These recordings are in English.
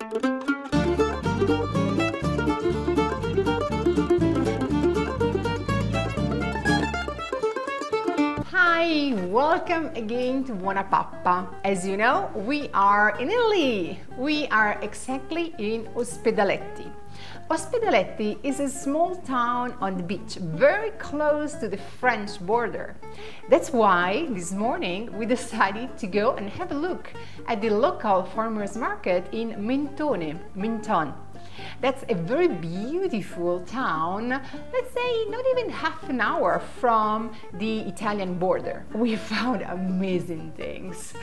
Hi, welcome again to BuonaPappa. As you know, we are in Italy. We are exactly in Ospedaletti. Ospedaletti is a small town on the beach, very close to the French border. That's why this morning we decided to go and have a look at the local farmers market in Menton. That's a very beautiful town, let's say not even half an hour from the Italian border. We found amazing things.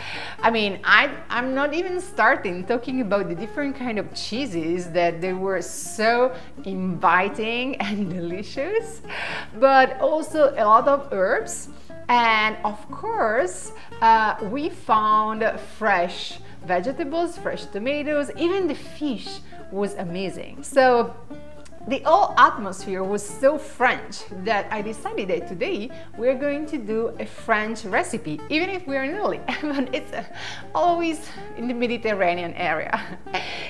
I mean, I'm not even starting talking about the different kind of cheeses that they were so inviting and delicious, but also a lot of herbs. And of course, we found fresh vegetables, fresh tomatoes, even the fish was amazing. So the whole atmosphere was so French that I decided that today we're going to do a French recipe, even if we're in Italy, but it's always in the Mediterranean area.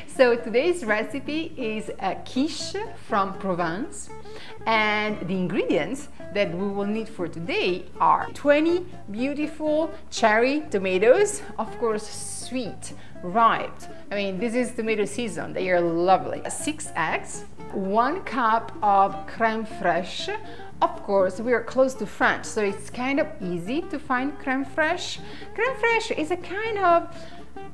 So today's recipe is a quiche from Provence, and the ingredients that we will need for today are 20 beautiful cherry tomatoes, of course sweet, ripe. I mean, this is tomato season, they are lovely. 6 eggs, 1 cup of crème fraîche. Of course, we are close to France, so it's kind of easy to find crème fraîche. Crème fraîche is a kind of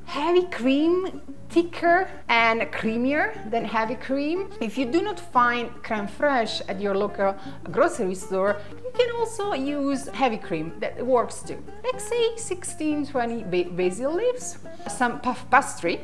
heavy cream, thicker and creamier than heavy cream. If you do not find crème fraîche at your local grocery store, you can also use heavy cream, that works too. Let's say 16-20 basil leaves, some puff pastry.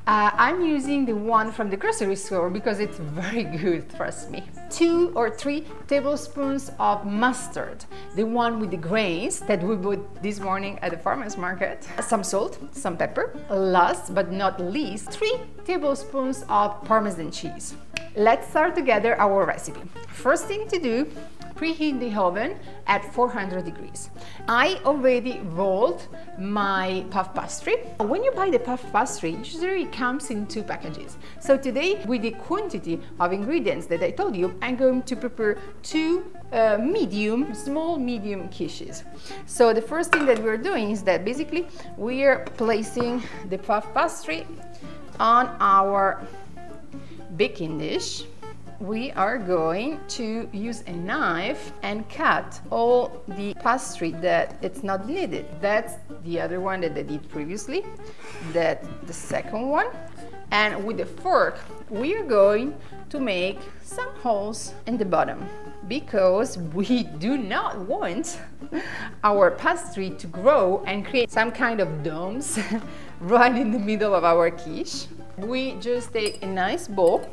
I'm using the one from the grocery store because it's very good, trust me. 2 or 3 tablespoons of mustard, the one with the grains that we bought this morning at the farmer's market. Some salt, some pepper. Last but not least, 3 tablespoons of Parmesan cheese. Let's start together our recipe. First thing to do, preheat the oven at 400 degrees. I already rolled my puff pastry. When you buy the puff pastry, usually it comes in 2 packages. So today, with the quantity of ingredients that I told you, I'm going to prepare 2 small medium quiches. So the first thing that we're doing is that basically we're placing the puff pastry on our baking dish. We are going to use a knife and cut all the pastry that it's not needed. That's the other one that I did previously. That's the second one. And with a fork, we are going to make some holes in the bottom because we do not want our pastry to grow and create some kind of domes right in the middle of our quiche. We just take a nice bowl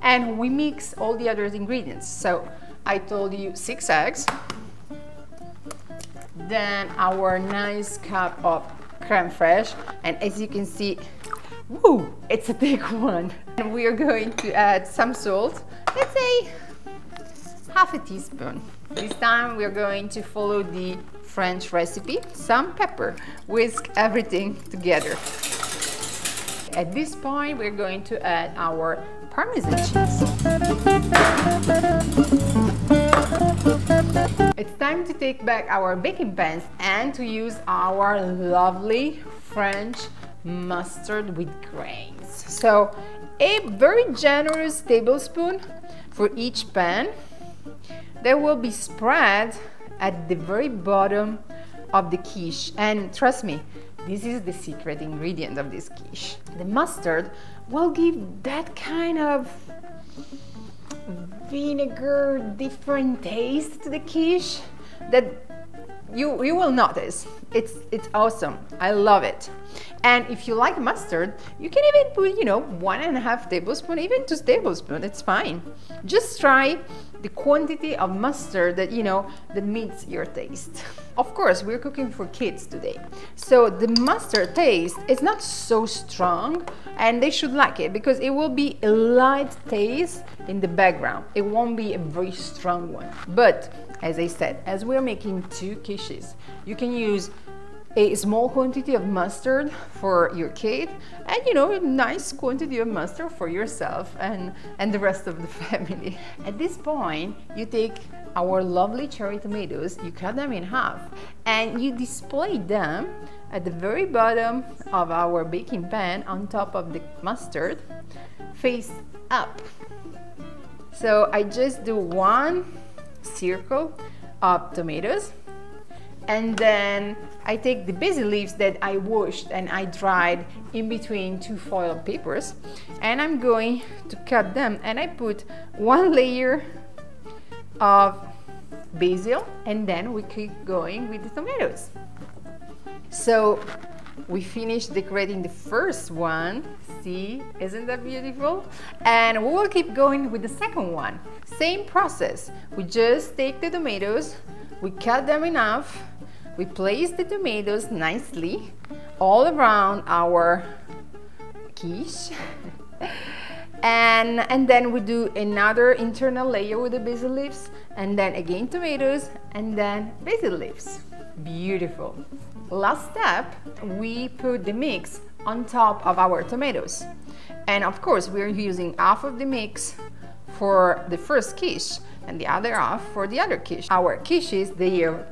and we mix all the other ingredients. So I told you 6 eggs, then our nice cup of crème fraîche, and as you can see, woo, it's a thick one. And we are going to add some salt, let's say half a teaspoon. This time we are going to follow the French recipe, some pepper, whisk everything together. At this point, we're going to add our Parmesan cheese. It's time to take back our baking pans and to use our lovely French mustard with grains. So a very generous tablespoon for each pan that will be spread at the very bottom of the quiche. And trust me, this is the secret ingredient of this quiche. The mustard will give that kind of vinegar, different taste to the quiche that you will notice. It's awesome. I love it. And if you like mustard, you can even put, 1.5 tablespoons, even 2 tablespoons, it's fine. Just try the quantity of mustard that, that meets your taste. Of course, we're cooking for kids today. So the mustard taste is not so strong and they should like it because it will be a light taste in the background. It won't be a very strong one. But as I said, as we're making 2 quiches, you can use a small quantity of mustard for your kid, and you know, a nice quantity of mustard for yourself and the rest of the family. At this point, you take our lovely cherry tomatoes, you cut them in half, and you display them at the very bottom of our baking pan on top of the mustard, face up. So I just do one circle of tomatoes, and then I take the basil leaves that I washed and I dried in between two foil papers, and I'm going to cut them, and I put one layer of basil, and then we keep going with the tomatoes. So we finished decorating the first one. See, isn't that beautiful? And we will keep going with the second one. Same process. We just take the tomatoes, we cut them in half, we place the tomatoes nicely all around our quiche. And then we do another internal layer with the basil leaves, and then again tomatoes, and then basil leaves. Beautiful. Last step, we put the mix on top of our tomatoes. And of course, we're using half of the mix for the first quiche and the other half for the other quiche. Our quiches, they are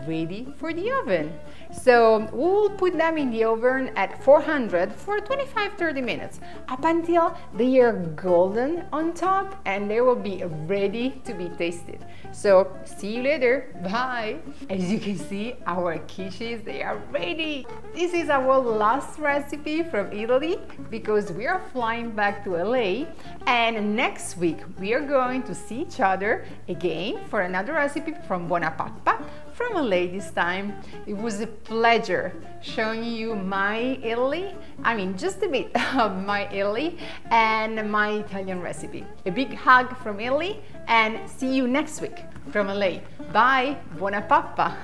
ready for the oven. So we'll put them in the oven at 400 for 25-30 minutes up until they are golden on top and they will be ready to be tasted. So see you later. Bye. As you can see, our quiches, they are ready. This is our last recipe from Italy because we are flying back to LA, and next week we are going to see each other again for another recipe from BuonaPappa from LA this time. It was a pleasure showing you my Italy, just a bit of my Italy and my Italian recipe. A big hug from Italy, and see you next week from LA. Bye, BuonaPappa.